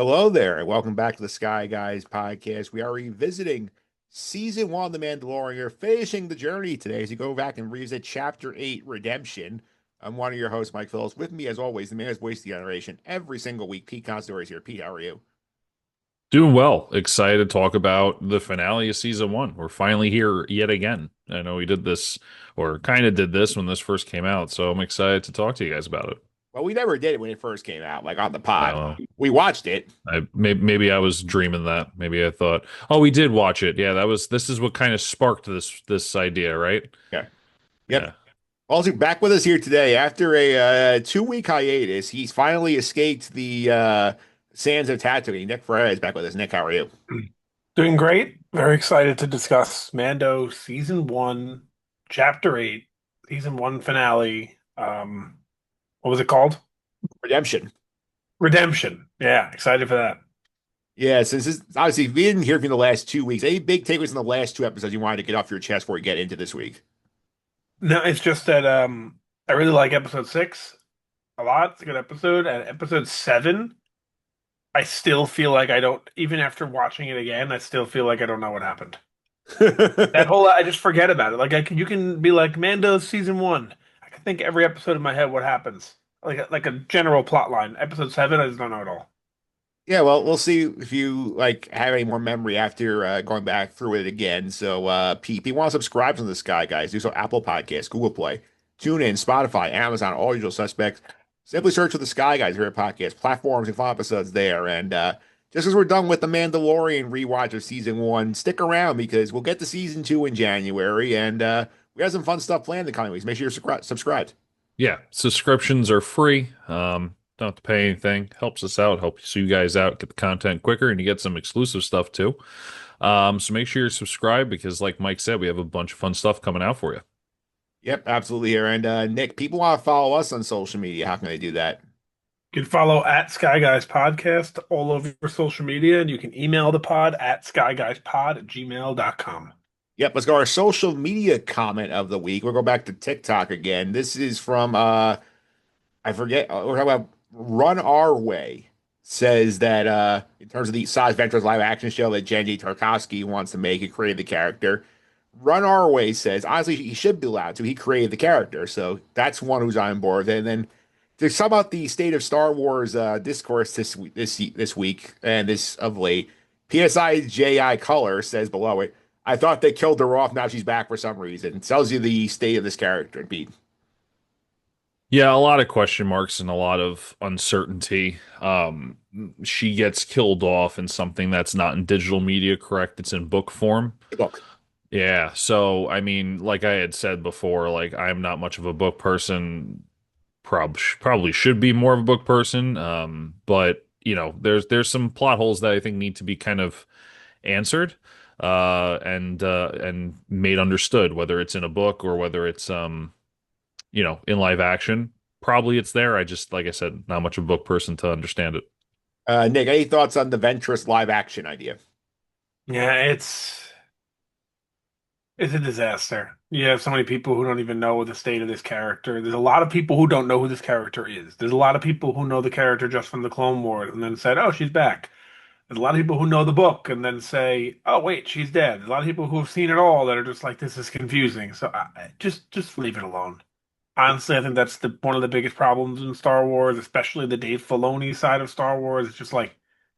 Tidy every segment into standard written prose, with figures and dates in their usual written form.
Hello there, and welcome back to the Sky Guys podcast. We are revisiting season one of The Mandalorian. We're finishing the journey today as you go back and revisit chapter 8, Redemption. I'm one of your hosts, Mike Phillips. With me, as always, the man who's voiced the generation every single week. Pete Consadori is here. Pete, how are you? Doing well. Excited to talk about the finale of season one. We're finally here yet again. I know we did this, or kind of did this when this first came out, so I'm excited to talk to you guys about it. Well, we never did it when it first came out, like on the pod. Uh, We watched it. maybe I was dreaming that. Maybe I thought, oh, we did watch it. Yeah, this is what kind of sparked this idea, right? Yeah. Yep. Yeah. Also, back with us here today after a 2 week hiatus. He's finally escaped the sands of Tatooine. Nick Fraietta is back with us. Nick, how are you? Doing great. Very excited to discuss Mando season one, chapter 8, season one finale. What was it called? Redemption. Redemption. Yeah, excited for that. Yeah, since this obviously we didn't hear from you the last 2 weeks. Any big takeaways in the last two episodes you wanted to get off your chest before we get into this week? No, it's just that I really like episode 6 a lot. It's a good episode. And episode 7, I still feel like I don't, even after watching it again, I still feel like I don't know what happened. That whole, I just forget about it. You can be like Mando season one. I can think every episode in my head what happens, like a general plot line. Episode 7, I just don't know at all. Yeah, well, we'll see if you like have any more memory after going back through it again. So, Pete, if you want to subscribe to this guy, guys, do so Apple Podcasts, Google Play, TuneIn, Spotify, Amazon, all usual suspects. Simply search for the Sky Guys here at podcast platforms and find episodes there. And just as we're done with the Mandalorian rewatch of season one, stick around because we'll get to season two in January, and we have some fun stuff planned in the coming weeks. Make sure you're subscribed. Yeah. Subscriptions are free. Don't have to pay anything. Helps us out, helps you guys out, get the content quicker, and you get some exclusive stuff too. So make sure you're subscribed because, like Mike said, we have a bunch of fun stuff coming out for you. Yep, absolutely here. And Nick, people want to follow us on social media. How can they do that? You can follow at Sky Guys Podcast all over social media, and you can email the pod at skyguyspod@gmail.com. Yep, let's go our social media comment of the week. We'll go back to TikTok again. This is from I forget we're talking about Run Our Way. Says that in terms of the Size Ventures live action show that Jenji Tarkovsky wants to make, he created the character. Run Our Way says honestly he should be allowed to. He created the character, so that's one who's on board. And then to sum up the state of Star Wars discourse this week and this of late, PSI JI Color says below it, I thought they killed her off. Now she's back for some reason. It tells you the state of this character, Pete. Yeah, a lot of question marks and a lot of uncertainty. She gets killed off in something that's not in digital media, correct? It's in book form. Look, Yeah, so I mean, like I had said before, like I'm not much of a book person. Probably should be more of a book person. But there's some plot holes that I think need to be kind of answered, and made understood, whether it's in a book or whether it's in live action. Probably it's there. I just, like I said, not much of a book person to understand it. Nick, any thoughts on the Ventress live action idea? Yeah, it's a disaster. You have so many people who don't even know the state of this character. There's a lot of people who don't know who this character is. There's a lot of people who know the character just from the Clone Wars and then said, "Oh, she's back." There's a lot of people who know the book and then say, "Oh, wait, she's dead." There's a lot of people who have seen it all that are just like, "This is confusing." So just leave it alone. Honestly, I think that's the one of the biggest problems in Star Wars, especially the Dave Filoni side of Star Wars. It's just like,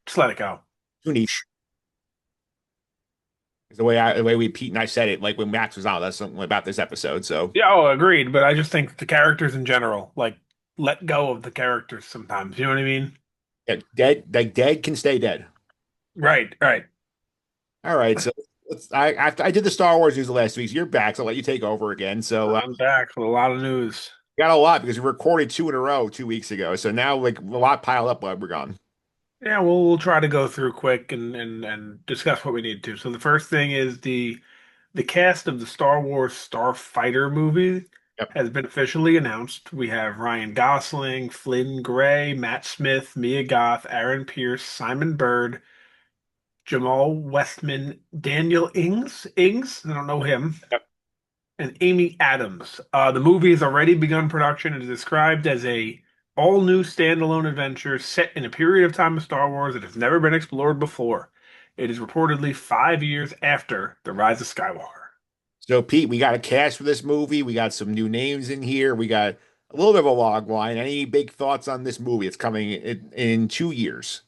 just let it go. Too niche. Is the way we Pete and I said it, like when Max was on, that's something about this episode. So Yeah, oh, agreed. But I just think the characters in general, like, let go of the characters sometimes. You know what I mean? yeah, dead, like dead can stay dead. Right, right. All right, so I did the Star Wars news the last week. So you're back, so I'll let you take over again. So I'm back with a lot of news. got a lot because we recorded two in a row 2 weeks ago. So now like a lot piled up while we're gone. Yeah, we'll try to go through quick and discuss what we need to. So the first thing is the cast of the Star Wars Starfighter movie Yep. has been officially announced. We have Ryan Gosling, Flynn Gray, Matt Smith, Mia Goth, Aaron Pierce, Simon Bird, Jamal Westman, Daniel Ings, I don't know him, Yep. and Amy Adams. The movie has already begun production and is described as a all new standalone adventure set in a period of time of Star Wars that has never been explored before. It is reportedly 5 years after The Rise of Skywalker. So, Pete, we got a cast for this movie. We got some new names in here. We got a little bit of a log line. Any big thoughts on this movie? It's coming in 2 years.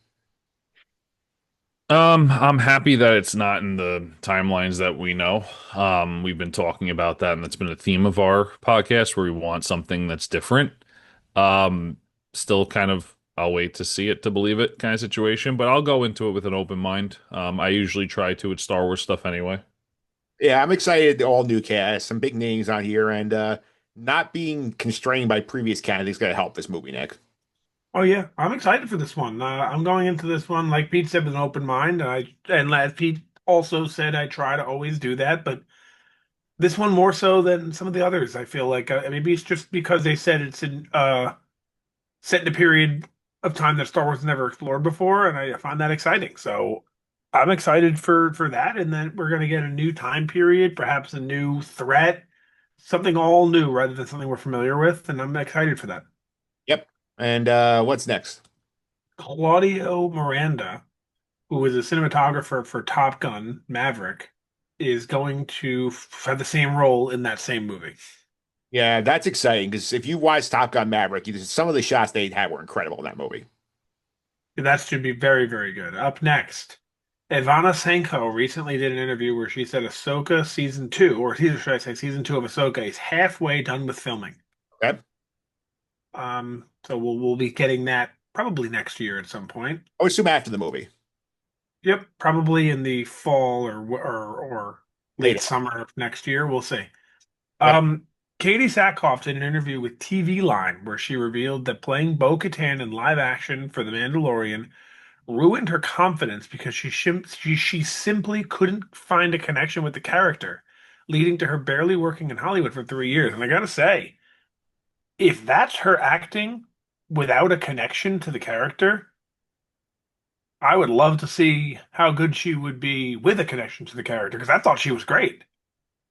I'm happy that it's not in the timelines that we know. We've been talking about that, and that's been a theme of our podcast where we want something that's different. Um, Still kind of, I'll wait to see it to believe it kind of situation, but I'll go into it with an open mind. I usually try to with Star Wars stuff anyway. Yeah, I'm excited. All new cast, some big names on here, and not being constrained by previous candidates going to help this movie, Nick. Oh yeah, I'm excited for this one. I'm going into this one, like Pete said, with an open mind. And as Pete also said, I try to always do that, but this one more so than some of the others. I feel like maybe it's just because they said it's in set in a period of time that Star Wars never explored before, and I find that exciting. So I'm excited for that, and then we're gonna get a new time period, perhaps a new threat, something all new rather than something we're familiar with, and I'm excited for that. Yep. And what's next? Claudio Miranda, who is a cinematographer for Top Gun Maverick, is going to have the same role in that same movie. Yeah, that's exciting because if you watch Top Gun Maverick, some of the shots they had were incredible in that movie. That should be very, very good. Up next, Ivana Senko recently did an interview where she said Ahsoka season two, or should I say season two of Ahsoka, is halfway done with filming. Okay. So we'll be getting that probably next year at some point. I would assume after the movie. Yep, probably in the fall or late Later. summer of next year. We'll see. Yep. Katie Sackhoff did an interview with TV Line where she revealed that playing Bo-Katan in live action for The Mandalorian ruined her confidence because she simply couldn't find a connection with the character, leading to her barely working in Hollywood for 3 years. And I gotta say, if that's her acting without a connection to the character, I would love to see how good she would be with a connection to the character because I thought she was great.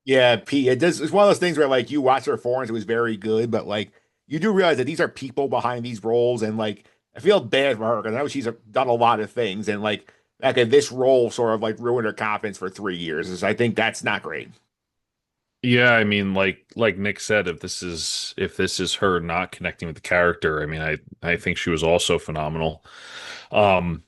Yeah, Pete, it does. It's one of those things where like you watch her performance, it was very good, but like you do realize that these are people behind these roles, and like I feel bad for her because I know she's done a lot of things, and like okay, this role sort of like ruined her confidence for 3 years. I think that's not great. Yeah, I mean, like Nick said, if this is her not connecting with the character, I mean, I think she was also phenomenal. Um,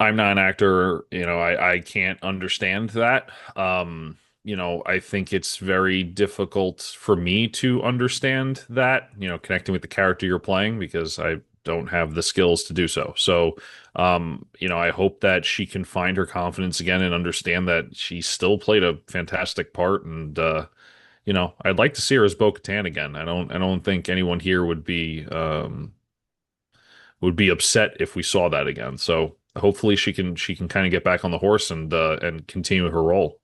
I'm not an actor, I can't understand that. I think it's very difficult for me to understand that, connecting with the character you're playing because I don't have the skills to do so. So, I hope that she can find her confidence again and understand that she still played a fantastic part. And, I'd like to see her as Bo-Katan again. I don't think anyone here would be upset if we saw that again. So hopefully she can kind of get back on the horse and continue her role.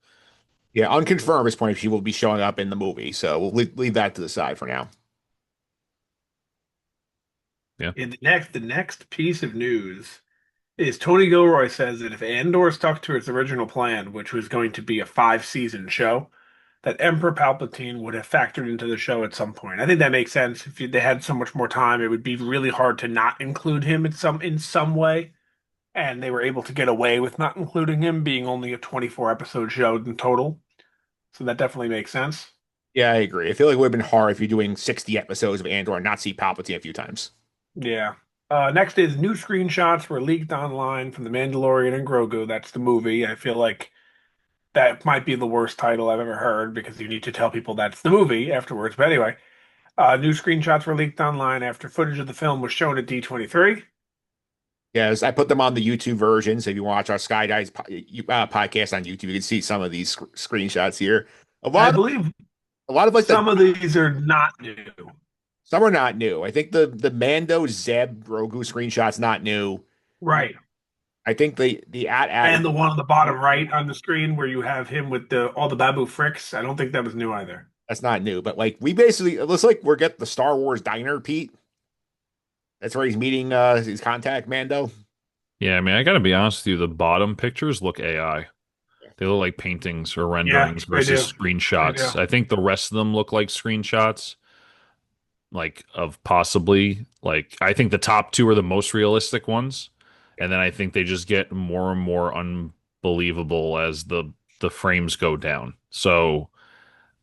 Yeah, unconfirmed at this point if she will be showing up in the movie, so we'll leave that to the side for now. Yeah. And the next piece of news is Tony Gilroy says that if Andor stuck to its original plan, which was going to be a 5 season show, that Emperor Palpatine would have factored into the show at some point. I think that makes sense. If they had so much more time, it would be really hard to not include him in some way. And they were able to get away with not including him, being only a 24 episode show in total. So that definitely makes sense. Yeah, I agree. I feel like it would have been hard if you're doing 60 episodes of Andor and not see Palpatine a few times. Yeah. Next is new screenshots were leaked online from The Mandalorian and Grogu. That's the movie. I feel like that might be the worst title I've ever heard because you need to tell people that's the movie afterwards. But anyway, new screenshots were leaked online after footage of the film was shown at D23. Yes, I put them on the YouTube version. So if you watch our Skydives podcast on YouTube, you can see some of these screenshots here. A And I lot of believe a lot of like the some of these are not new. some are not new. I think the Mando Zeb Grogu screenshot's not new. Right. I think the at And the one on the bottom right on the screen where you have him with the all the Babu Fricks, I don't think that was new either. that's not new, but like we basically it looks like we're getting the Star Wars diner, Pete. That's where he's meeting his contact Mando. Yeah, I mean, I gotta be honest with you, the bottom pictures look AI. They look like paintings or Yeah, renderings they versus do. They do. screenshots. I think the rest of them look like screenshots. like of possibly like I think the top two are the most realistic ones, and then I think they just get more and more unbelievable as the frames go down. So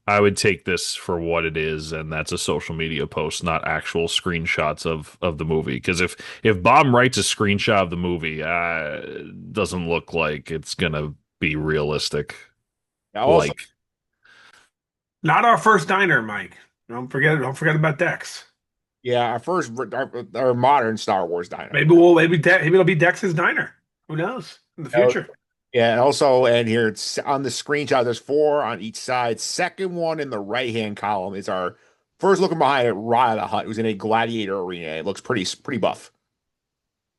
I would take this for what it is, and that's a social media post, not actual screenshots of the movie. Because if Bomb writes a screenshot of the movie, it doesn't look like it's gonna be realistic. Now, also, Like, Not our first diner, Mike. Don't forget about Dex. yeah, our modern Star Wars diner. Maybe it'll be Dex's diner. Who knows in the Oh, future? yeah, and also, and here it's on the screenshot, there's four on each side. Second one in the right-hand column is our first looking behind it, Raya the Hutt, who's in a gladiator arena. It looks pretty buff.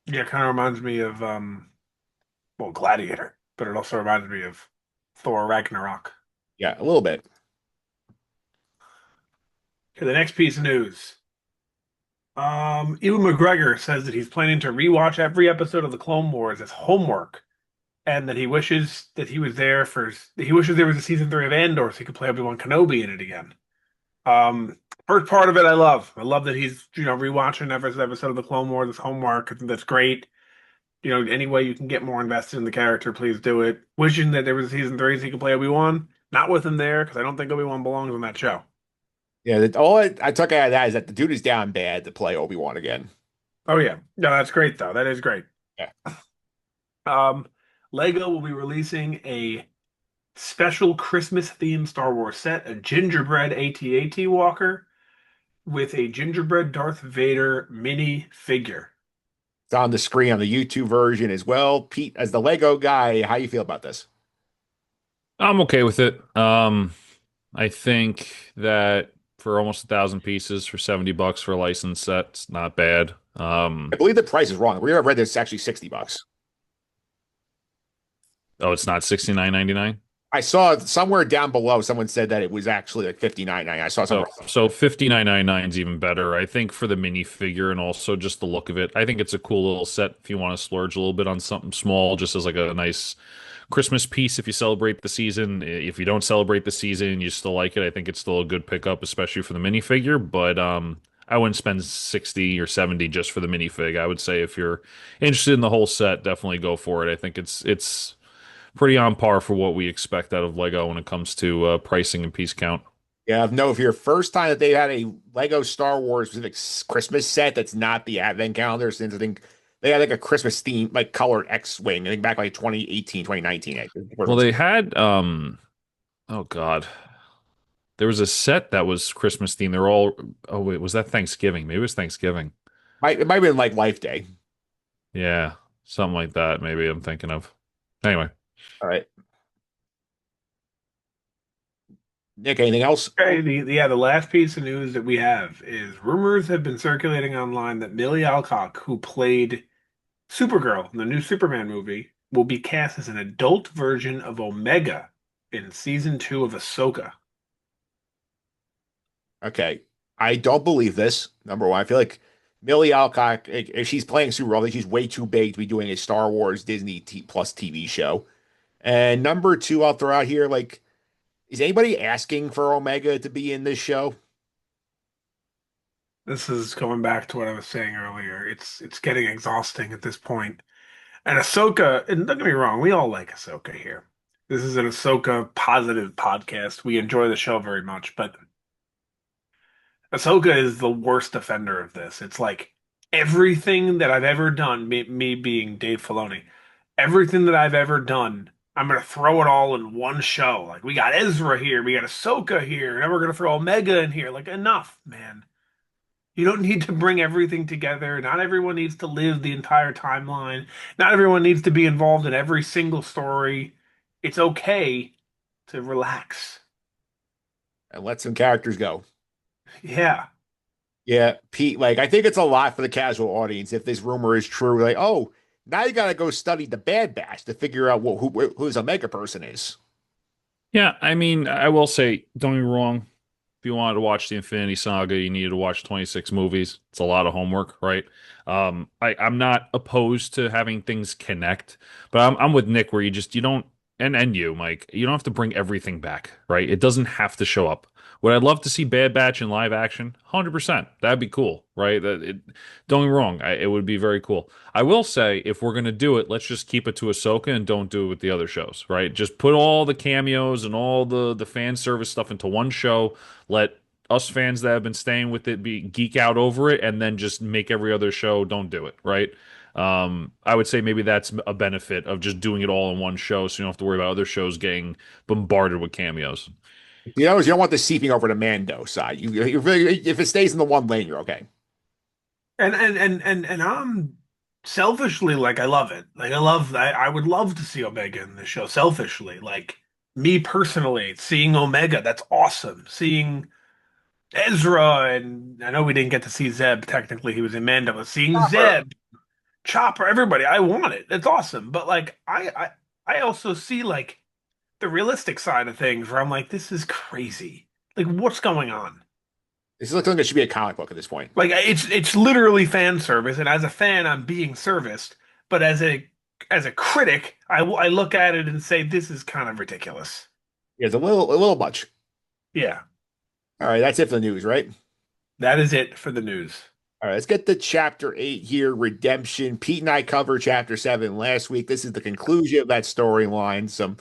Yeah, kind of reminds me of well, Gladiator, but it also reminds me of Thor Ragnarok. Yeah, a little bit. Okay, the next piece of news. Ewan McGregor says that he's planning to rewatch every episode of the Clone Wars as homework, and that he wishes that he wishes there was a season 3 of Andor so he could play Obi-Wan Kenobi in it again. First part of it I love. I love that he's rewatching every episode of the Clone Wars as homework. I think that's great. Any way you can get more invested in the character, please do it. Wishing that there was a season 3 so he could play Obi-Wan. Not with him there, because I don't think Obi-Wan belongs on that show. Yeah, I took out of that is that the dude is down bad to play Obi-Wan again. Oh yeah. No, that's great though. That is great. Yeah. Um, Lego will be releasing a special Christmas themed Star Wars set, a gingerbread AT-AT walker with a gingerbread Darth Vader mini figure. It's on the screen on the YouTube version as well. Pete, as the Lego guy, how you feel about this? I'm okay with it. I think that for almost 1,000 pieces for $70 for a licensed set, it's not bad. I believe the price is wrong. We read this actually $60. Oh, it's not 69.99. I saw somewhere down below someone said that it was actually like 59.99. I saw So somewhere. so 59.99 is even better. I think for the minifigure and also just the look of it. I think it's a cool little set if you want to splurge a little bit on something small, just as like a nice Christmas piece if you celebrate the season. If you don't celebrate the season, you still like it. I think it's still a good pickup, especially for the minifigure. But I wouldn't spend 60 or 70 just for the minifig. I would say if you're interested in the whole set, definitely go for it. I think it's pretty on par for what we expect out of Lego when it comes to pricing and piece count. Yeah, no, if your first time that they had a Lego Star Wars specific Christmas set that's not the Advent calendar, since I think they had like a Christmas theme, like colored X-Wing, I think back like 2018, 2019. Well, they had oh God. There was a set that was Christmas themed. They're all oh wait, was that Thanksgiving? Maybe it was Thanksgiving. It might have been like Life Day. Yeah, something like that, maybe I'm thinking of. Anyway. All right. Nick, anything else? Okay, the last piece of news that we have is rumors have been circulating online that Millie Alcock, who played Supergirl in the new Superman movie, will be cast as an adult version of Omega in season 2 of Ahsoka. Okay. I don't believe this. Number one, I feel like Millie Alcock, if she's playing Supergirl, I think she's way too big to be doing a Star Wars Disney Plus TV show. And number two, I'll throw out here, like, is anybody asking for Omega to be in this show? This is going back to what I was saying earlier. It's getting exhausting at this point. And Ahsoka, and don't get me wrong, we all like Ahsoka here. This is an Ahsoka positive podcast. We enjoy the show very much, but Ahsoka is the worst offender of this. It's like everything that I've ever done, me being Dave Filoni, everything that I've ever done, I'm gonna throw it all in one show. Like we got Ezra here, we got Ahsoka here, and we're gonna throw Omega in here. Like enough, man. You don't need to bring everything together. Not everyone needs to live the entire timeline. Not everyone needs to be involved in every single story. It's okay to relax. And let some characters go. Yeah. Yeah, Pete, like, I think it's a lot for the casual audience if this rumor is true. Like, oh, now you got to go study the Bad Batch to figure out who his Omega person is. Yeah, I mean, I will say, don't get me wrong. If you wanted to watch the Infinity Saga, you needed to watch 26 movies. It's a lot of homework, right? I'm not opposed to having things connect, but I'm with Nick where you don't, and you, Mike, you don't have to bring everything back, right? It doesn't have to show up. Would I love to see Bad Batch in live action? 100%. That'd be cool, right? Don't get me wrong. It would be very cool. I will say, if we're gonna do it, let's just keep it to Ahsoka and don't do it with the other shows, right? Just put all the cameos and all the fan service stuff into one show. Let us fans that have been staying with it be geek out over it, and then just make every other show don't do it, right? I would say maybe that's a benefit of just doing it all in one show, so you don't have to worry about other shows getting bombarded with cameos. You don't want the seeping over to Mando side. You really, if it stays in the one lane, you're okay. And I'm selfishly like I love it. Like I would love to see Omega in the show selfishly. Like me personally, seeing Omega, that's awesome. Seeing Ezra, and I know we didn't get to see Zeb, technically he was in Mando, but seeing Proper. Zeb, Chopper, everybody, I want it. It's awesome. But like I also see like the realistic side of things where I'm like, this is crazy. Like what's going on? This is like something that should be a comic book at this point. Like it's literally fan service, and as a fan, I'm being serviced. But as a critic, I look at it and say this is kind of ridiculous. Yeah, it's a little much. Yeah, All right, that's it for the news, right? that is it for the news. All right, let's get to chapter 8 here, Redemption. Pete and I covered chapter 7 last week. This is the conclusion of that storyline. Some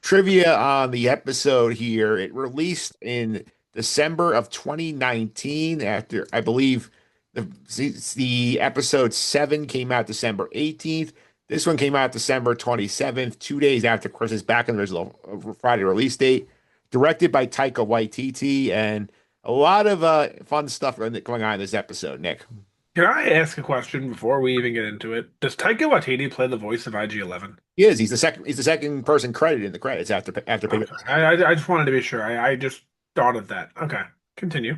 trivia on the episode here. It released in December of 2019 after, I believe, the episode 7 came out December 18th. This one came out December 27th, 2 days after Chris's back in the original Friday release date. Directed by Taika Waititi, and a lot of fun stuff going on in this episode, Nick. Can I ask a question before we even get into it? Does Taika Waititi play the voice of IG-11? He is. He's the second. He's the second person credited in the credits after Okay. Piglet. I just wanted to be sure. I just thought of that. Okay, continue.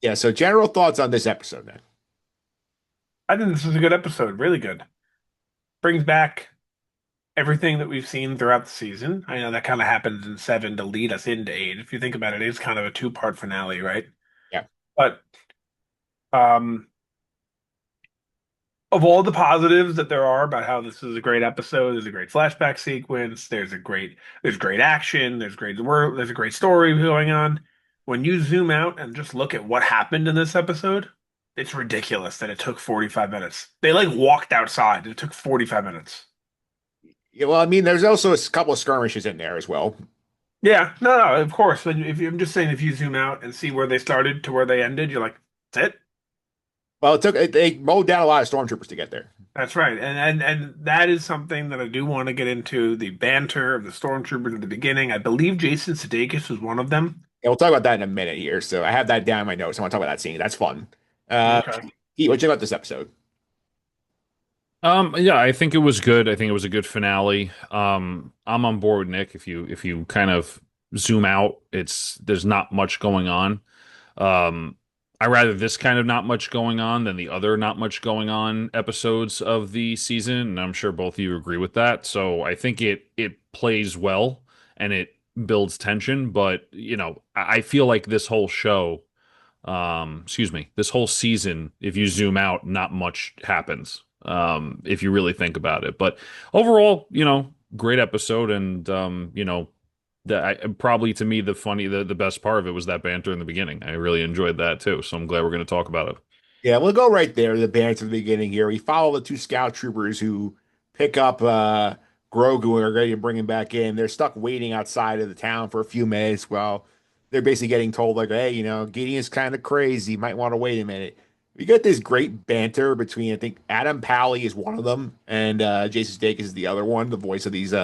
Yeah. So, general thoughts on this episode, man. I think this is a good episode. Really good. Brings back everything that we've seen throughout the season. I know that kind of happens in 7 to lead us into 8. If you think about it, it's kind of a two-part finale, right? Yeah. But um, of all the positives that there are about how this is a great episode, there's a great flashback sequence, there's great action, there's a great story going on. When you zoom out and just look at what happened in this episode, it's ridiculous that it took 45 minutes. They like walked outside and it took 45 minutes. Yeah. Well, I mean, there's also a couple of skirmishes in there as well. Yeah, no, of course. I'm just saying, if you zoom out and see where they started to where they ended, you're like, that's it. Well, they mowed down a lot of stormtroopers to get there. That's right. And that is something that I do want to get into, the banter of the stormtroopers at the beginning. I believe Jason Sudeikis was one of them. Yeah, we'll talk about that in a minute here. So I have that down in my notes. I want to talk about that scene. That's fun. Okay. Pete, what you think about this episode? Yeah, I think it was good. I think it was a good finale. I'm on board with Nick. If you kind of zoom out, there's not much going on. Um, I rather this kind of not much going on than the other not much going on episodes of the season, and I'm sure both of you agree with that. So I think it plays well and it builds tension, but I feel like this whole show, excuse me, this whole season, if you zoom out, not much happens. If you really think about it. But overall, great episode, and probably to me the best part of it was that banter in the beginning. I really enjoyed that too. So I'm glad we're going to talk about it. Yeah, we'll go right there. The banter at the beginning here. We follow the two scout troopers who pick up Grogu and are ready to bring him back in. They're stuck waiting outside of the town for a few minutes while they're basically getting told, like, hey, Gideon's kind of crazy. Might want to wait a minute. We get this great banter between, I think, Adam Pally is one of them, and Jason Sudeikis is the other one, the voice of these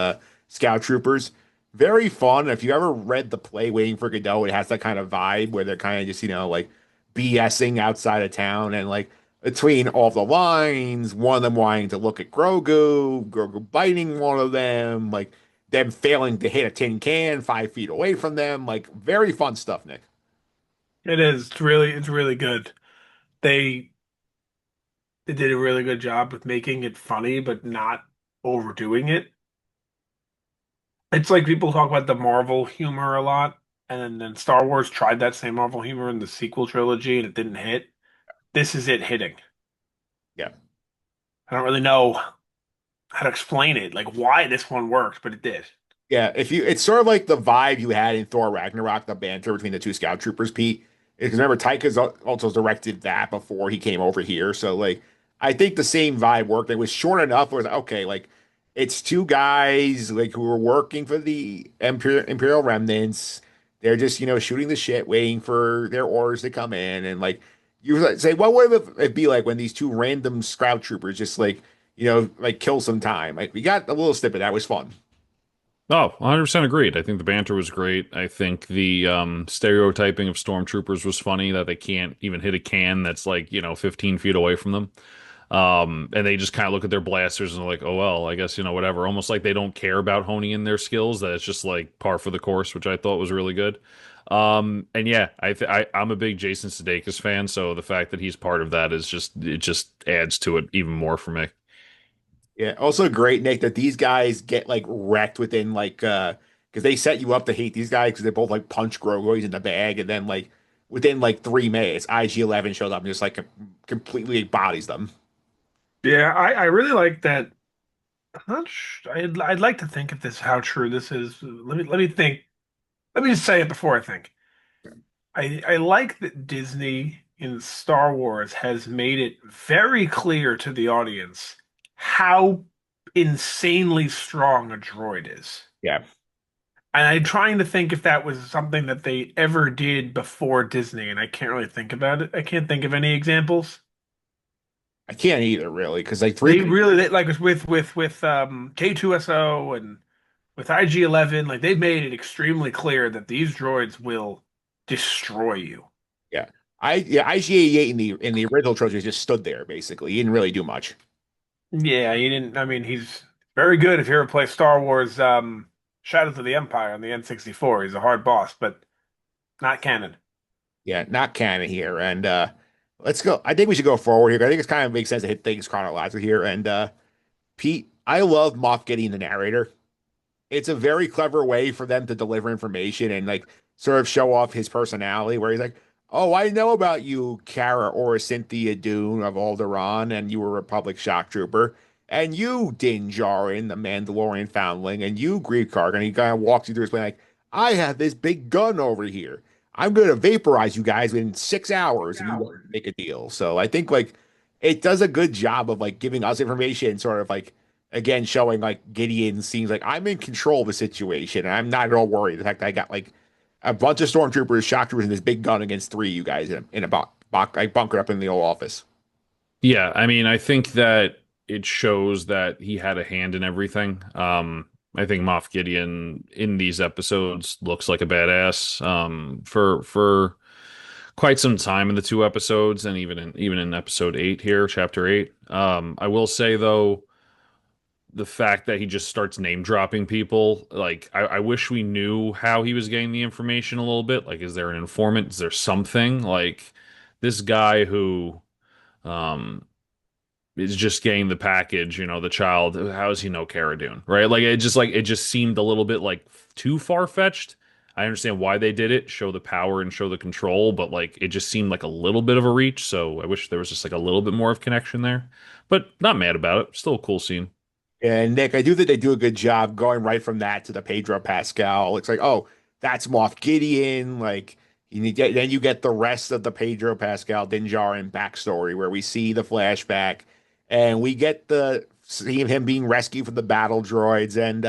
scout troopers. Very fun. If you ever read the play Waiting for Godot, it has that kind of vibe where they're kind of just, like BSing outside of town and like between all the lines, one of them wanting to look at Grogu biting one of them, like them failing to hit a tin can 5 feet away from them. Like very fun stuff, Nick. It is. It's really good. They they did a really good job with making it funny, but not overdoing it. It's like people talk about the Marvel humor a lot, and then Star Wars tried that same Marvel humor in the sequel trilogy, and it didn't hit. This is it hitting. Yeah. I don't really know how to explain it, like why this one worked, but it did. Yeah, if you, it's sort of like the vibe you had in Thor Ragnarok, the banter between the two scout troopers, Pete. Because remember, Taika's also directed that before he came over here. So, like, I think the same vibe worked. It was short enough. It was okay, like, it's two guys like who were working for the Imperial Remnants. They're just, shooting the shit, waiting for their orders to come in. And like, you would say, what would it be like when these two random scout troopers just like, like kill some time? Like, we got a little snippet that was fun. Oh, 100% agreed. I think the banter was great. I think the stereotyping of stormtroopers was funny that they can't even hit a can that's like, 15 feet away from them. And they just kind of look at their blasters and are like, oh, well, I guess, whatever. Almost like they don't care about honing in their skills, that it's just like par for the course, which I thought was really good. And yeah, I'm a big Jason Sudeikis fan, so the fact that he's part of that it just adds to it even more for me. Yeah. Also great, Nick, that these guys get like wrecked within like because they set you up to hate these guys because they both like punch Grogu's in the bag, and then like within like 3 minutes, IG-11 shows up and just like completely bodies them. Yeah, I really like that. I'm not I'd like to think if this how true this is. Let me think. Let me just say it before I think. I like that Disney in Star Wars has made it very clear to the audience how insanely strong a droid is. Yeah. And I'm trying to think if that was something that they ever did before Disney, and I can't really think about it. I can't think of any examples. I can't either really because like They 3P. really like with K2SO and with IG-11, like they've made it extremely clear that these droids will destroy you. Yeah. IG-88 in the original trilogy just stood there basically. He didn't really do much. Yeah, he didn't. I mean, he's very good if you ever play Star Wars Shadows of the Empire on the N64. He's a hard boss, but not canon. Yeah, not canon here. And let's go. I think we should go forward here. I think it's kind of makes sense to hit things chronologically here. And Pete, I love Moff Gideon, the narrator. It's a very clever way for them to deliver information and like sort of show off his personality where he's like, oh, I know about you, Kara or Cynthia Dune of Alderaan, and you were a Republic shock trooper, and you, Din Djarin, the Mandalorian foundling, and you, Greef Karga, and he kind of walks you through his plan like, I have this big gun over here. I'm going to vaporize you guys within 6 hours if you want to make a deal. So I think like it does a good job of like giving us information, sort of like again showing like Gideon seems like I'm in control of the situation and I'm not at all worried. The fact that I got like a bunch of stormtroopers, shock troopers, and this big gun against three of you guys in a like bunker up in the old office. Yeah, I mean, I think that it shows that he had a hand in everything. I think Moff Gideon in these episodes looks like a badass. For quite some time in the two episodes, and even in episode 8 here, chapter 8. I will say though, the fact that he just starts name dropping people, like I wish we knew how he was getting the information a little bit. Like, is there an informant? Is there something like this guy who? Um, is just getting the package, the child. How does he know Cara Dune, right? Like it just seemed a little bit like too far fetched. I understand why they did it, show the power and show the control, but like it just seemed like a little bit of a reach. So I wish there was just like a little bit more of connection there. But not mad about it. Still a cool scene. And Nick, I do think they do a good job going right from that to the Pedro Pascal. It's like, oh, that's Moff Gideon. Like then you get the rest of the Pedro Pascal Din Djarin backstory where we see the flashback and we get the seeing him being rescued from the battle droids. And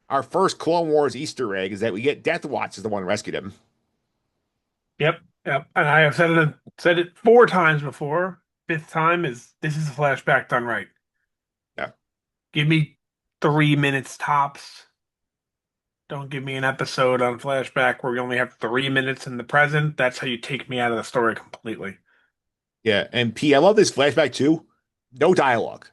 our first Clone Wars Easter egg is that we get Death Watch is the one who rescued him. Yep, yep. And I have said it 4 times before. Fifth time is this is a flashback done right. Yeah. Give me 3 minutes tops. Don't give me an episode on flashback where we only have 3 minutes in the present. That's how you take me out of the story completely. Yeah, and P, I love this flashback too. No dialogue.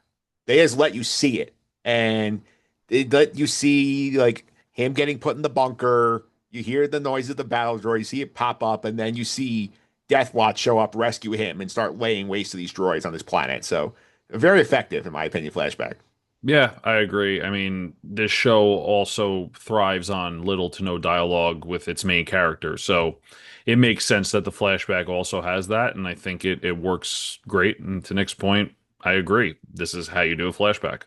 They just let you see it, and they let you see like him getting put in the bunker. You hear the noise of the battle droid. You see it pop up, and then you see Death Watch show up, rescue him, and start laying waste to these droids on this planet. So very effective, in my opinion. Flashback. Yeah, I agree. I mean, this show also thrives on little to no dialogue with its main character. So it makes sense that the flashback also has that, and I think it works great. And to Nick's point, I agree. This is how you do a flashback.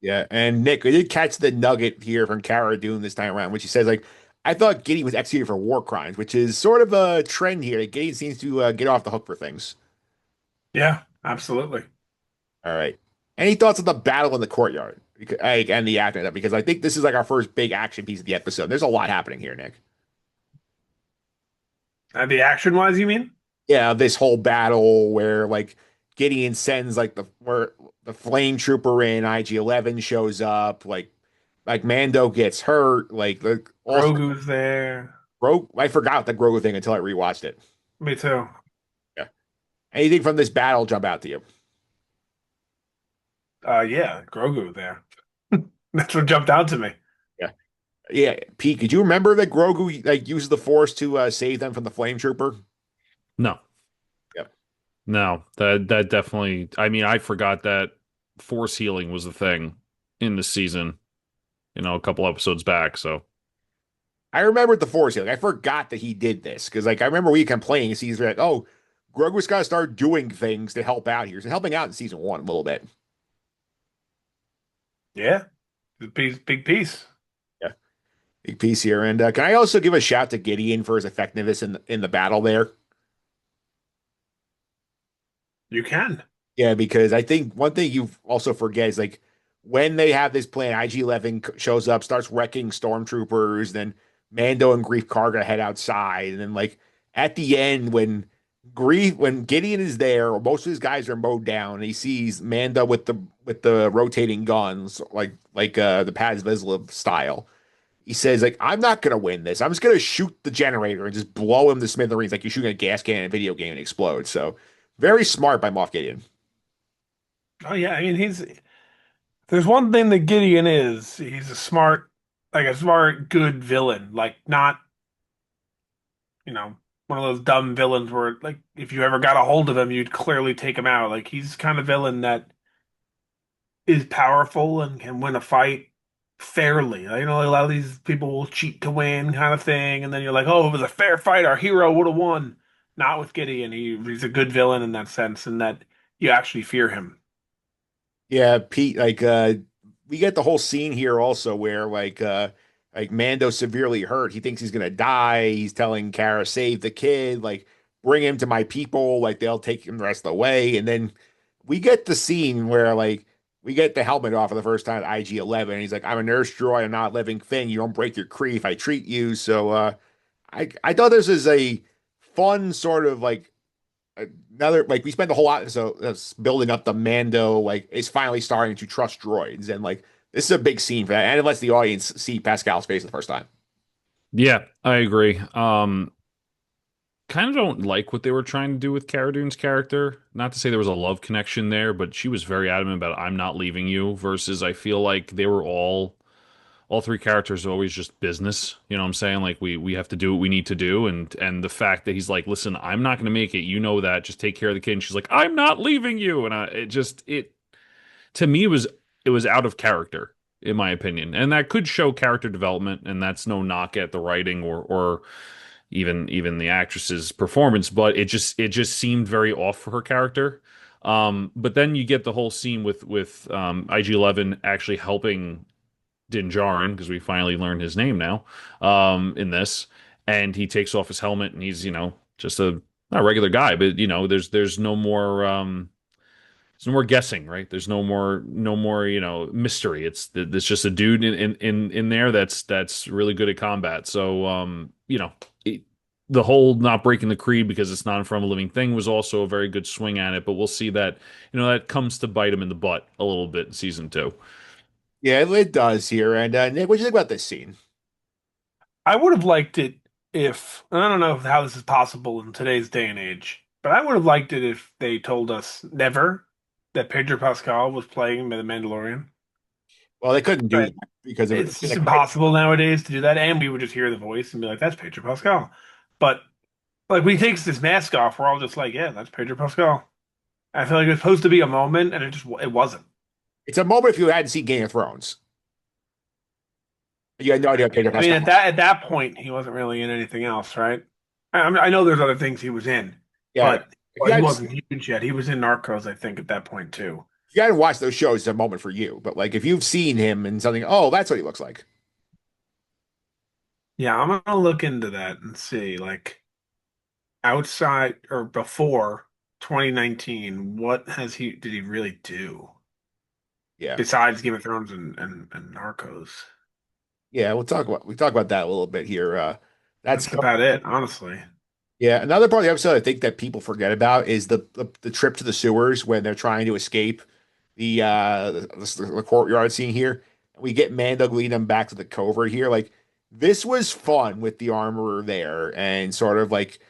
Yeah, and Nick, we did catch the nugget here from Cara Dune this time around, which she says like, "I thought Gideon was executed for war crimes," which is sort of a trend here. Like, Gideon seems to get off the hook for things. Yeah, absolutely. All right. Any thoughts on the battle in the courtyard and the acting of that? Because I think this is like our first big action piece of the episode. There's a lot happening here, Nick. And the action wise, you mean? Yeah, this whole battle where like Gideon sends like the flame trooper in IG-11 shows up, like Mando gets hurt, like all Grogu's there. Grogu. I forgot the Grogu thing until I rewatched it. Me too. Yeah. Anything from this battle jump out to you? Yeah, Grogu there. That's what jumped out to me. Yeah. Yeah. Pete, could you remember that Grogu like uses the Force to save them from the flame trooper? No, Yeah. no, that definitely. I mean, I forgot that force healing was the thing in the season. A couple episodes back. So I remembered the Force healing. I forgot that he did this because, like, I remember we complaining. He's like, "Oh, Grogu's got to start doing things to help out here." He's helping out in season one a little bit. Yeah, big piece. Yeah, big piece here. And can I also give a shout to Gideon for his effectiveness in the battle there? You can. Yeah, because I think one thing you also forget is like when they have this plan, IG-11 shows up, starts wrecking stormtroopers, then Mando and Grief Karga head outside, and then like at the end when Gideon is there, most of his guys are mowed down, and he sees Mando with the rotating guns, the Paz Vizsla style. He says, like, I'm not gonna win this. I'm just gonna shoot the generator and just blow him to smithereens like you're shooting a gas can in a video game and it explodes. So very smart by Moff Gideon. Oh yeah, I mean there's one thing that Gideon is. He's a smart, good villain. Like not, one of those dumb villains where like if you ever got a hold of him, you'd clearly take him out. Like he's kind of villain that is powerful and can win a fight fairly. A lot of these people will cheat to win kind of thing, and then you're like, oh, it was a fair fight. Our hero would have won. Not with Gideon. He's a good villain in that sense, and that you actually fear him. Yeah, Pete, we get the whole scene here also where like Mando's severely hurt. He thinks he's gonna die. He's telling Kara, save the kid, like bring him to my people, like they'll take him the rest of the way. And then we get the scene where like we get the helmet off for the first time at IG-11. He's like, I'm a nurse droid, I'm not a living thing. You don't break your creed if I treat you. So I thought this is a fun sort of like another like we spent the whole lot so that's building up the Mando like is finally starting to trust droids and like this is a big scene for that and it lets the audience see Pascal's face for the first time. yeah, I agree. Kind of don't like what they were trying to do with Cara Dune's character. Not to say there was a love connection there, but she was very adamant about I'm not leaving you. Versus, I feel like they were all three characters are always just business. You know what I'm saying? Like we have to do what we need to do, and the fact that he's like, listen, I'm not going to make it. You know that. Just take care of the kid. And she's like, I'm not leaving you. And it to me it was out of character in my opinion, and that could show character development. And that's no knock at the writing or even the actress's performance, but it just seemed very off for her character. But then you get the whole scene with IG-11 actually helping Din Djarin, because we finally learned his name now, in this, and he takes off his helmet and he's, just a not a regular guy, but there's no more guessing, right? There's no more, mystery. It's just a dude in there that's really good at combat. So the whole not breaking the creed because it's not in front of a living thing was also a very good swing at it, but we'll see that, that comes to bite him in the butt a little bit in season two. Yeah, it does here. And Nick, what do you think about this scene? I would have liked it if, and I don't know how this is possible in today's day and age, but I would have liked it if they told us never that Pedro Pascal was playing the Mandalorian. Well, they couldn't do But that because of it's just impossible nowadays to do that, and we would just hear the voice and be like, "That's Pedro Pascal." But like when he takes this mask off, we're all just like, "Yeah, that's Pedro Pascal." I feel like it was supposed to be a moment, and it wasn't. it's a moment if you hadn't seen Game of Thrones. You had no idea Pedro I mean, Pascal. at that point, he wasn't really in anything else, right? I know there's other things he was in, Yeah. but If you he hadn't wasn't huge yet. He was in Narcos, I think, at that point too. you gotta watch those shows. It's a moment for you. But like, if you've seen him in something, oh, that's what he looks like. Yeah, I'm gonna look into that and see, like, outside or before 2019, what has he did he really do Yeah, besides Game of Thrones and Narcos? yeah. We talk about that a little bit here. That's That's about it, honestly. Yeah, another part of the episode I think that people forget about is the trip to the sewers when they're trying to escape the courtyard scene here. We get Mando leading them back to the covert here. Like this was fun with the armorer there and sort of like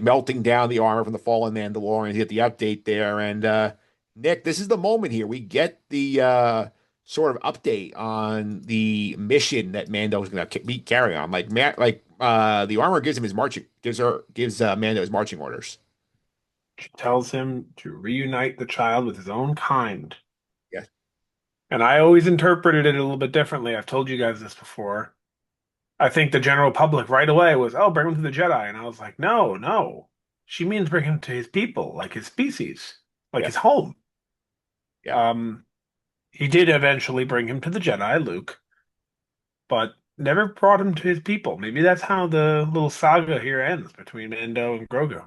melting down the armor from the fallen Mandalorian. You get the update there, and Nick, this is the moment here. We get the sort of update on the mission that Mando's going to be carrying on. The armor gives him his marching gives Mando his marching orders. She tells him to reunite the child with his own kind. Yeah, And I always interpreted it a little bit differently. I've told you guys this before. I think the general public right away was, oh, bring him to the Jedi. And I was like, no, no. She means bring him to his people, like his species, like yeah, his home. yeah. Um, he did eventually bring him to the Jedi, Luke, but never brought him to his people. Maybe that's how the little saga here ends between Mando and Grogu.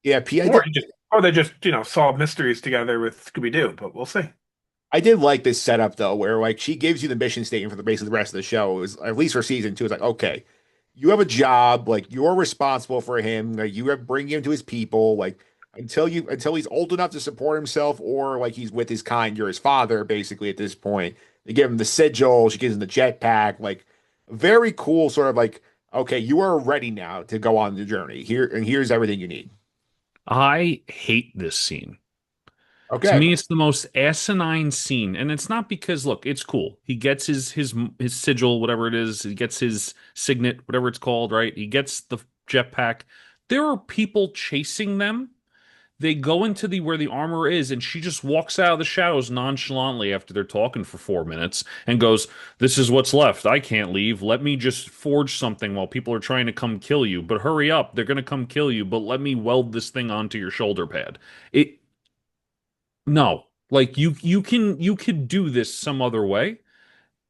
Yeah, P. Or he just, or they just, solve mysteries together with Scooby-Doo, but we'll see. I did like this setup though, where like she gives you the mission statement for the basically the rest of the show. It was at least for season two. It's like, okay, you have a job, like you're responsible for him, like you have bring him to his people, like until he's old enough to support himself, or like he's with his kind, you're his father, basically at this point. They give him the sigil, she gives him the jetpack, like very cool, sort of like, okay, you are ready now to go on the journey. Here's everything you need. I hate this scene. To Okay. me, it's the most asinine scene, and it's not because look, it's cool. He gets his sigil, whatever it is. He gets his signet, whatever it's called, right? He gets the jetpack. There are people chasing them. They go into the where the armor is, and she just walks out of the shadows nonchalantly after they're talking for 4 minutes and goes, "This is what's left. I can't leave. Let me just forge something while people are trying to come kill you. But hurry up, they're gonna come kill you. But let me weld this thing onto your shoulder pad." It no, like you could do this some other way,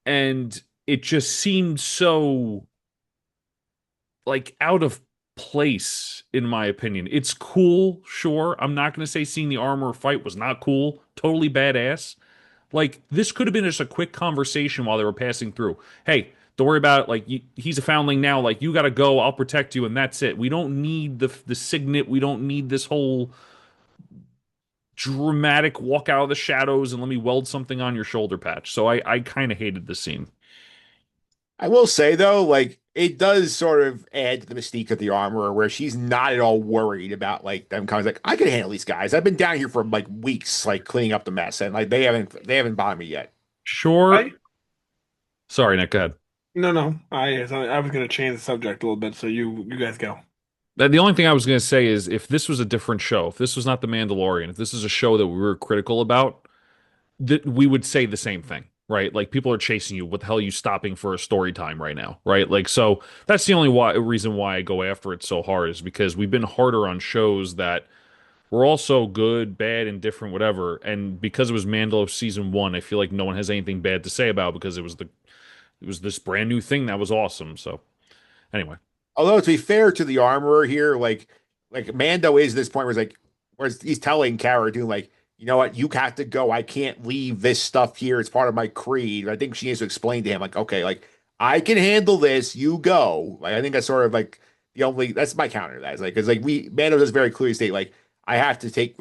and it just seemed so like out of place in my opinion. It's cool, sure. I'm not going to say seeing the armor fight was not cool. Totally badass. Like this could have been just a quick conversation while they were passing through. Hey, don't worry about it. Like he's a foundling now. Like you got to go. I'll protect you, and that's it. We don't need the signet. We don't need this whole dramatic walk out of the shadows and let me weld something on your shoulder patch. So I kind of hated the scene. I will say though, like it does sort of add to the mystique of the armorer, where she's not at all worried about like them coming. Like I can handle these guys. I've been down here for like weeks, like cleaning up the mess, and like they haven't bothered me yet. Sure. I Sorry, Nick, go ahead. No, no. I was going to change the subject a little bit, so you guys go. The only thing I was going to say is if this was a different show, if this was not The Mandalorian, if this is a show that we were critical about, that we would say the same thing, right? Like people are chasing you. What the hell are you stopping for a story time right now, right? Like so that's the only reason why I go after it so hard is because we've been harder on shows that were also good, bad, indifferent, whatever. And because it was Mandalorian season one, I feel like no one has anything bad to say about it because it was this brand new thing that was awesome. So anyway, Although to be fair to the armorer here, like Mando is this point where he's telling Cara Dune like, you know what, you have to go. I can't leave this stuff here. It's part of my creed. I think she needs to explain to him like, okay, like I can handle this. You go. Like I think that's sort of like that's my counter to that. It's like because like we Mando does very clearly state like I have to take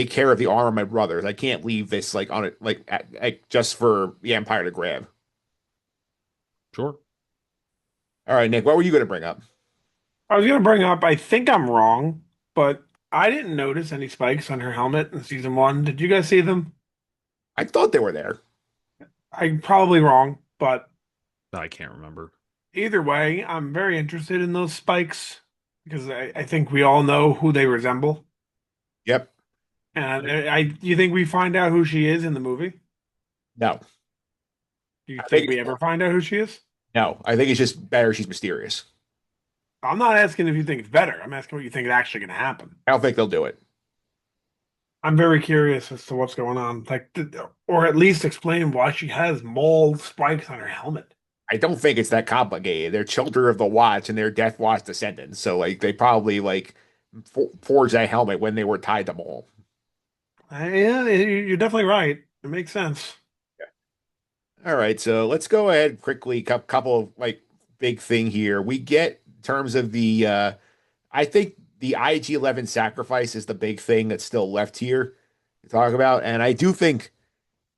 care of the armor of my brothers. I can't leave this like on it just for the Empire to grab. sure. All right, Nick, what were you going to bring up? I was going to bring up, I think I'm wrong, but I didn't notice any spikes on her helmet in season one. Did you guys see them? I thought they were there. I'm probably wrong, but I can't remember. either way, I'm very interested in those spikes because I think we all know who they resemble. Yep. And do you think we find out who she is in the movie? No. Do you I think think we ever find out who she is? no. I think it's just better. She's mysterious. I'm not asking if you think it's better. I'm asking what you think is actually going to happen. I don't think they'll do it. I'm very curious as to what's going on. Or at least explain why she has mole spikes on her helmet. I don't think it's that complicated. They're children of the Watch and they're Death Watch descendants. So like they probably like forged that helmet when they were tied to Maul. Yeah, you're definitely right. It makes sense. All right, so let's go ahead quickly. Couple of like big thing here. We get in terms of the I think the IG-11 sacrifice is the big thing that's still left here to talk about. And I do think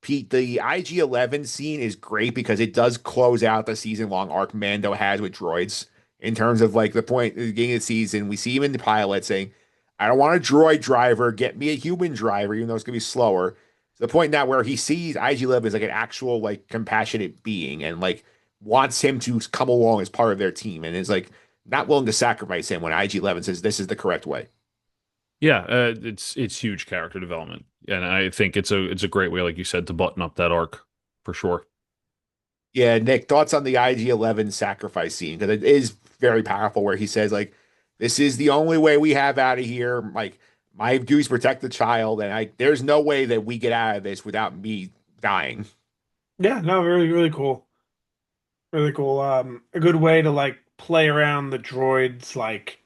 Pete, the IG-11 scene is great because it does close out the season-long arc Mando has with droids. In terms of like the point at the beginning of the season, we see him in the pilot saying, I don't want a droid driver, get me a human driver, even though it's gonna be slower. To the point now where he sees IG-11 as like an actual like compassionate being and like wants him to come along as part of their team and is like not willing to sacrifice him when IG-11 says this is the correct way. Yeah, it's huge character development, and I think it's a great way, like you said, to button up that arc for sure. Yeah, Nick, thoughts on the IG-11 sacrifice scene? Because it is very powerful where he says, like, this is the only way we have out of here. Like, my duty is protect the child, and there's no way that we get out of this without me dying. Yeah, no, really, really cool. Really cool. A good way to like play around the droid's like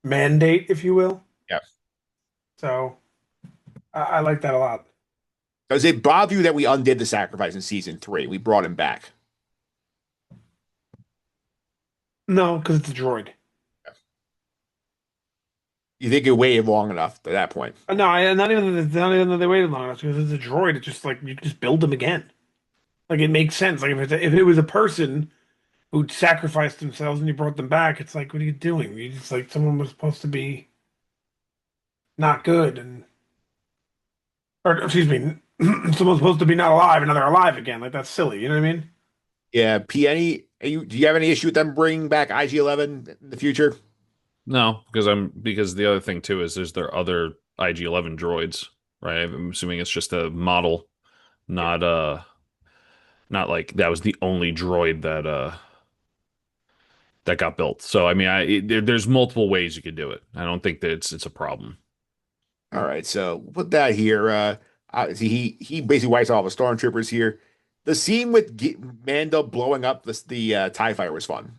mandate, if you will. Yeah. So I like that a lot. Does it bother you that we undid the sacrifice in season three? We brought him back. No, because it's a droid. You think it waited long enough at that point? No, not even that they waited long enough because it's a droid. It's just like you can just build them again. Like it makes sense. Like if it was a person who sacrificed themselves and you brought them back, it's like what are you doing? You just like someone was supposed to be not good and or excuse me, someone's supposed to be not alive and now they're alive again. Like that's silly. You know what I mean? Yeah, P, do you have any issue with them bringing back IG-11 in the future? No, because the other thing too is there other IG-11 droids, right? I'm assuming it's just a model, not not like that was the only droid that got built. So I mean, there's multiple ways you could do it. I don't think that it's a problem. All right, so put that here. See, he basically wipes all the stormtroopers here. The scene with Mando blowing up the Tie Fighter was fun.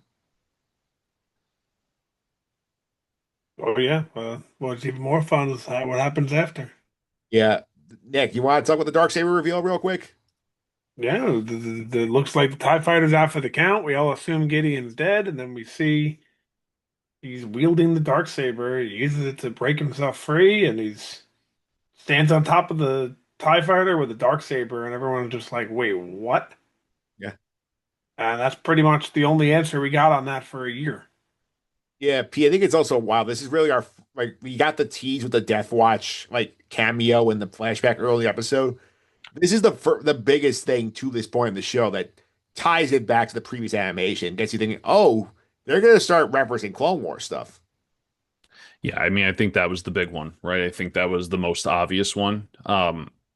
Oh yeah. What's even more fun is what happens after. Yeah, Nick, you want to talk about the Darksaber reveal real quick? Yeah, looks like the TIE fighter's out for the count. We all assume Gideon's dead, and then we see he's wielding the dark saber. He uses it to break himself free, and he's stands on top of the TIE fighter with the dark saber, and everyone's just like, "Wait, what?" Yeah, And that's pretty much the only answer we got on that for a year. yeah, P. I think it's also wow. This is really our like we got the tease with the Death Watch like cameo in the flashback early episode. This is the biggest thing to this point in the show that ties it back to the previous animation. Gets you thinking, oh, they're gonna start referencing Clone War stuff. Yeah, I mean, I think that was the big one, right? I think that was the most obvious one.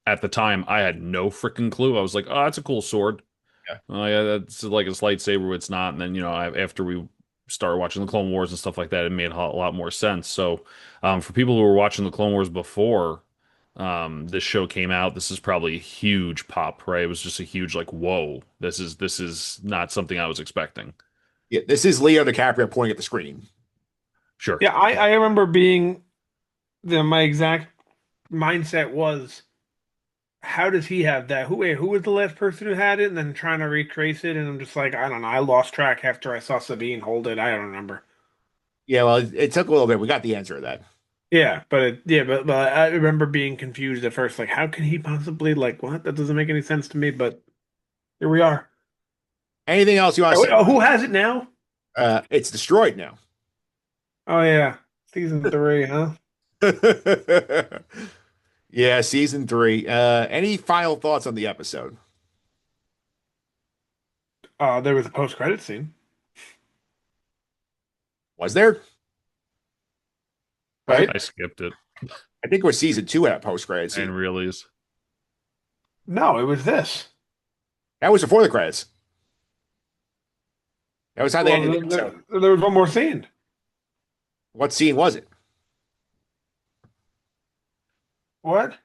At the time, I had no freaking clue. I was like, "Oh, that's a cool sword. Yeah. Oh yeah, that's like his lightsaber. It's not." And then after we started watching the Clone Wars and stuff like that, it made a lot more sense. So, for people who were watching the Clone Wars before this show came out, this is probably a huge pop, right? It was just a huge like, "Whoa, this is not something I was expecting." Yeah, this is Leo DiCaprio pointing at the screen. Sure. Yeah, I remember being my exact mindset was, how does he have that? Who was the last person who had it? And then trying to retrace it, and I'm just like, I don't know. I lost track after I saw Sabine hold it. I don't remember. Yeah, well, it took a little bit. We got the answer to that. Yeah, but I remember being confused at first, like how can he possibly like what? That doesn't make any sense to me. But here we are. Anything else you want to Oh, say? who has it now? It's destroyed now. Oh yeah, season three, huh? Yeah, season three. Any final thoughts on the episode? There was a post credit scene, Was there? I, right? I skipped it I think we're season two at a post credit and scene. realized. No, it was this. That was before the credits. That was how they Well, ended the episode. there was one more scene. What scene was it? What?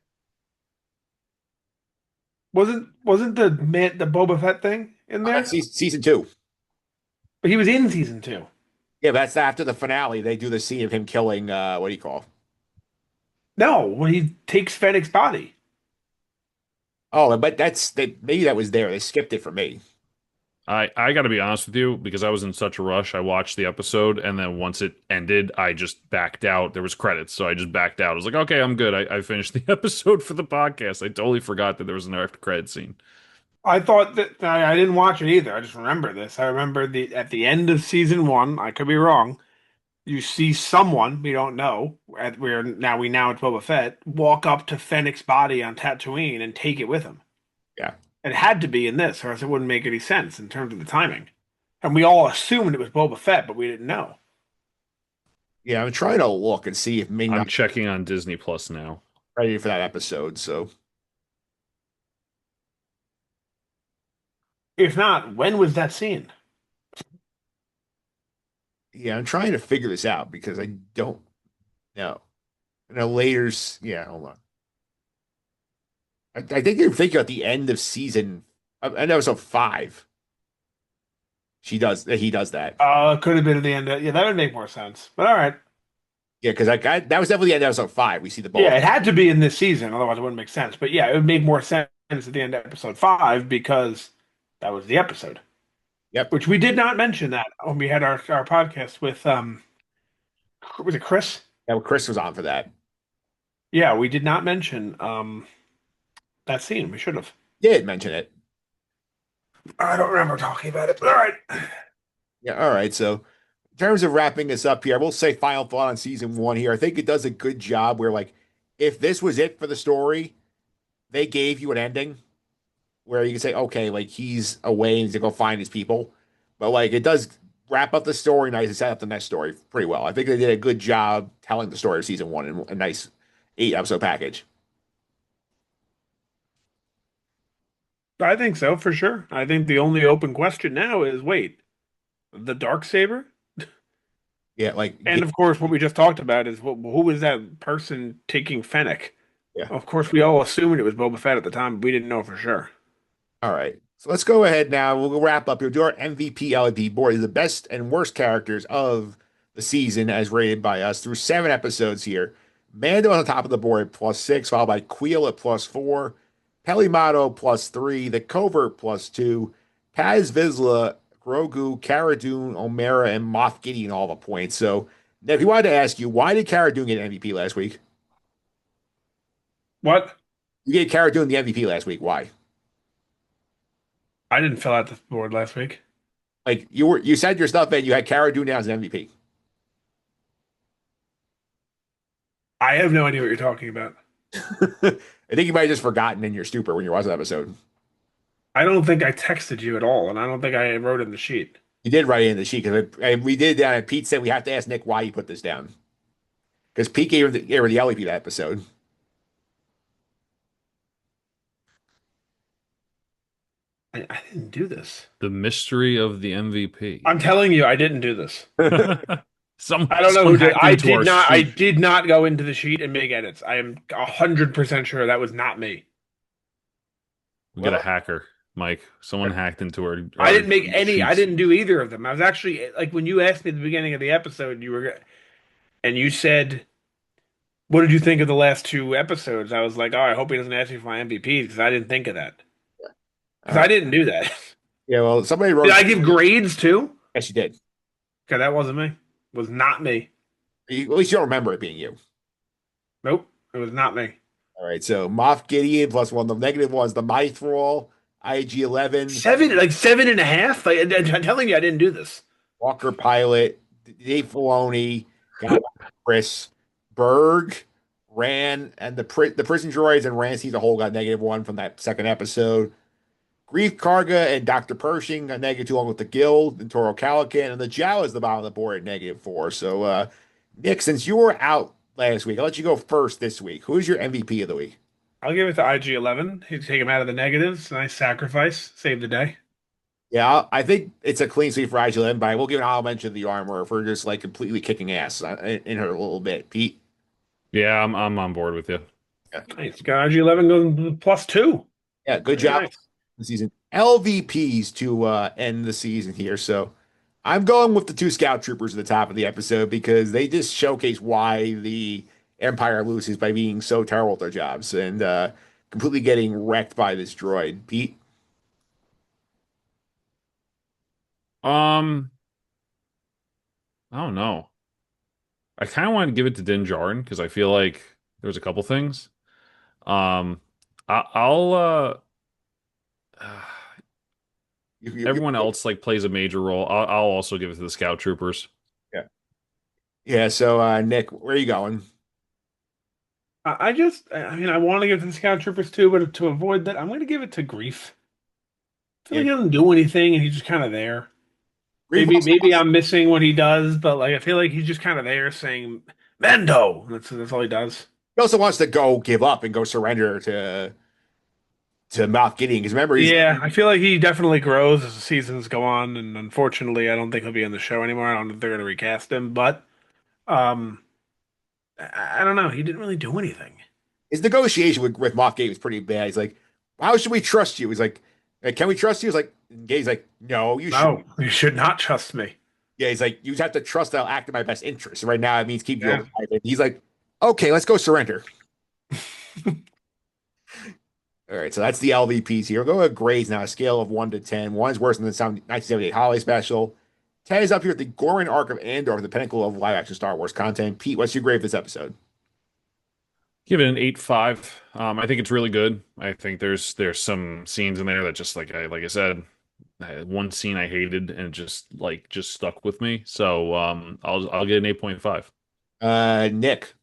Wasn't the Boba Fett thing in That's there? season two. But he was in season two. Yeah, but that's after the finale. They do the scene of him killing, what do you call? No, when he takes Fennec's body. Oh, but maybe that was there. They skipped it for me. I got to be honest with you because I was in such a rush. I watched the episode and then once it ended, I just backed out. There was credits, so I just backed out. I was like, okay, I'm good. I finished the episode for the podcast. I totally forgot that there was an after credit scene. I thought that I didn't watch it either. I just remember this. I remember the at the end of season one. I could be wrong. You see someone we don't know. We now it's Boba Fett walk up to Fennec's body on Tatooine and take it with him. Yeah. It had to be in this, or else it wouldn't make any sense in terms of the timing. And we all assumed it was Boba Fett, but we didn't know. Yeah, I'm trying to look and see if Ming I'm Na's checking on Disney Plus now. ready for that episode. So If not, when was that scene? yeah, I'm trying to figure this out because I don't know. And then later's yeah, hold on. I think you're thinking at the end of season, and episode five. He does that. Could have been at the end. Yeah, that would make more sense. But all right. Yeah, because that was definitely the end of episode five. We see the Yeah, bullet. it had to be in this season, otherwise it wouldn't make sense. But yeah, it would make more sense at the end of episode five because that was the episode. Yep. Which we did not mention that when we had our podcast with was it Chris? Yeah, well, Chris was on for that. Yeah, we did not mention that scene. We should have. Did mention it. I don't remember talking about it, but all right. Yeah, all right. So in terms of wrapping this up here, I will say final thought on season one here. I think it does a good job where like if this was it for the story, they gave you an ending where you can say, okay, like he's away and he's gonna go find his people. But like it does wrap up the story nice and set up the next story pretty well. I think they did a good job telling the story of season one in a nice 8 episode package. I think so for sure. I think the only open question now is wait, the dark saber? Yeah, like And of course, what we just talked about is who was that person taking Fennec? yeah. Of course, we all assumed it was Boba Fett at the time, but we didn't know for sure. All right. So let's go ahead now. We'll wrap up here. Do our MVP LAP board. The best and worst characters of the season as rated by us through 7 episodes here. Mando on the top of the board +6, followed by Queel at +4, Pelimato +3, The Covert +2, Paz Vizsla, Grogu, Cara Dune, Omera, and Moff Gideon all the points. So, Nev, he wanted to ask you, why did Cara Dune get an MVP last week? What? You gave Cara Dune the MVP last week. Why? I didn't fill out the board last week. Like you said your stuff and you had Cara Dune down as an MVP. I have no idea what you're talking about. I think you might have just forgotten in your stupor when you watched the episode. I don't think I texted you at all, and I don't think I wrote in the sheet. You did write it in the sheet because we did it down, and Pete said we have to ask Nick why you put this down because Pete gave her the LEP that episode. I didn't do this. The mystery of the MVP. I'm telling you, I didn't do this. I don't know Someone who did. hacked I into did our not. I sheet. did not go into the sheet and make edits. I am 100% sure that was not me. We got a Well, hacker, Mike. Someone hacked into I our didn't make any. I sheets. didn't do either of them. I was actually like when you asked me at the beginning of the episode, and you said, "What did you think of the last two episodes?" I was like, "Oh, I hope he doesn't ask me for my MVP because I didn't think of that all because I right. didn't do that." Yeah, well, somebody Did wrote. I give grades too? Yes, you did. Okay, that wasn't me. Was not me. At least you don't remember it being you. Nope, it was not me. All right, so Moff Gideon +1. The negative one's the Mythrol, IG-11, Seven, like 7.5. Like, I'm telling you, I didn't do this. Walker Pilot, Dave Filoni, got Chris Berg, Ran, and the prison droids and Rancy the whole got -1 from that second episode. Grief Karga and Dr. Pershing got -2 along with the Guild and Toro Calican, and the Jawas the bottom of the board at -4. So, Nick, since you were out last week, I'll let you go first this week. Who's your MVP of the week? I'll give it to IG-11. He'd take him out of the negatives. Nice sacrifice. Save the day. Yeah, I think it's a clean sweep for IG-11, but I will give an honorable mention to the Armor for just like completely kicking ass in her a little bit. Pete? Yeah, I'm on board with you. Yeah, Nice. Got RG11 going +2. yeah, good Very job nice. this season. LVPs to end the season here. So I'm going with the two scout troopers at the top of the episode because they just showcase why the Empire loses by being so terrible at their jobs and completely getting wrecked by this droid. Pete, Um, I don't know. I kind of wanted to give it to Din Djarin because I feel like there was a couple things. Um, I'll you, everyone else like plays a major role. I'll also give it to the Scout Troopers. yeah, yeah. So Nick, where are you going? I mean, I want to give it to the Scout Troopers too, but to avoid that, I'm going to give it to Grief. I feel Yeah, like he doesn't do anything, and he's just kind of there. Grief Maybe also maybe wants, I'm missing what he does, but like I feel like he's just kind of there saying Mendo. That's all he does. he also wants to go give up and go surrender to Moff Gideon because remember he's Yeah, I feel like he definitely grows as the seasons go on, and unfortunately, I don't think he'll be on the show anymore. I don't think they're going to recast him, but um, I don't know. He didn't really do anything. his negotiation with Moff Gideon was pretty bad. He's like, "How should we trust you?" He's like, "Can we trust you?" He's like, Gabe's like, "No, you should." No, you should not trust me. Yeah, he's like, "You have to trust that I'll act in my best interest." Right now, it means keep you Yeah. alive. And he's like, "Okay, let's go surrender." All right, so that's the LVPs here. We'll go with grades now, a scale of 1 to 10. 1 is worse than the 1978 holiday special. 10 is up here at the Gorin arc of Andor, the pinnacle of live action Star Wars content. Pete, what's your grade for this episode? Give it an 8.5. I think it's really good. I think there's some scenes in there that just like I said, I had one scene I hated and it just stuck with me. So I'll get an 8.5. Nick.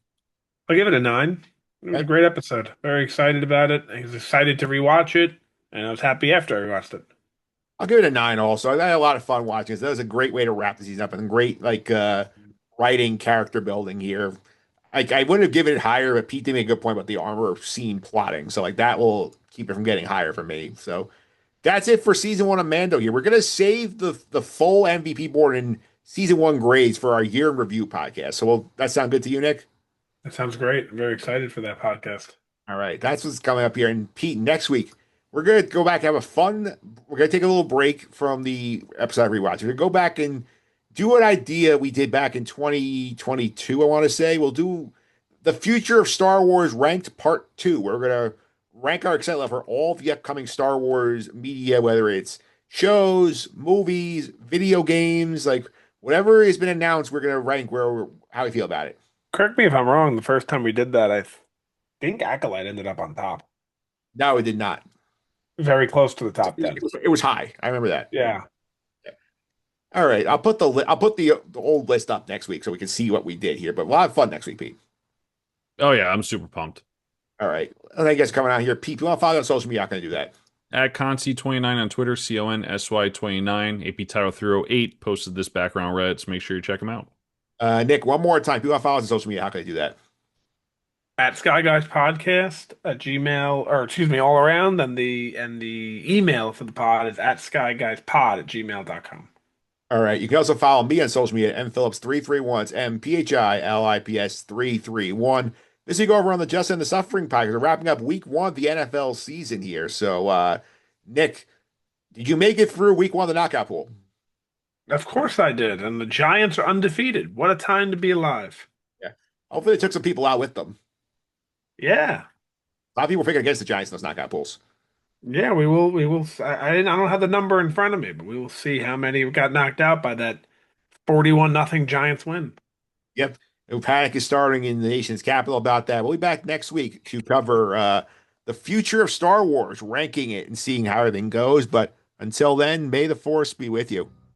I'll give it a 9. It was a Okay. great episode. Very excited about it. I was excited to rewatch it, and I was happy after I watched it. I'll give it a 9 also. I had a lot of fun watching this. That was a great way to wrap the season up and great writing character building here. I wouldn't have given it higher, but Pete did make a good point about the armor scene plotting. So like that will keep it from getting higher for me. So that's it for season one of Mando here. We're gonna save the full MVP board and season one grades for our year in review podcast. So that sound good to you, Nick? That sounds great. I'm very excited for that podcast. All right, that's what's coming up here. And Pete, next week we're gonna go back and have a fun. We're gonna take a little break from the episode rewatch. We're gonna go back and do an idea we did back in 2022. I want to say we'll do the future of Star Wars ranked part two. We're gonna rank our excitement level for all the upcoming Star Wars media, whether it's shows, movies, video games, like whatever has been announced. We're gonna rank how we feel about it. Correct me if I'm wrong. The first time we did that, I think Acolyte ended up on top, No, it did not. very close to the top It 10. was, it was high. I remember that. Yeah. All right, I'll put the old list up next week so we can see what we did here. But we'll have fun next week, Pete. Oh yeah, I'm super pumped. All right, I think it's coming out here. Pete, if you want to follow on social media, I'm not going to do that. At Concy29 on Twitter, CONSY29, AP Title 308 posted this background Reddit, so make sure you check them out. Nick, one more time. If you want to follow us on social media, how can I do that? At Sky Guys Podcast at Gmail, or excuse me, all around, and the email for the pod is at skyguyspod@gmail.com. All right. You can also follow me on social media at mphillips331. It's MPHILIPS331. This week over on the Just and the Suffering podcast. We're wrapping up week one of the NFL season here. So, Nick, did you make it through week one of the knockout pool? Of course I did, and the Giants are undefeated. What a time to be alive. Yeah. Hopefully, they took some people out with them. Yeah. A lot of people picking against the Giants in those knockout pools. Yeah, we will. We will. I don't have the number in front of me, but we will see how many got knocked out by that 41-0 Giants win. Yep. No panic is starting in the nation's capital about that. We'll be back next week to cover the future of Star Wars, ranking it and seeing how everything goes. But until then, may the force be with you.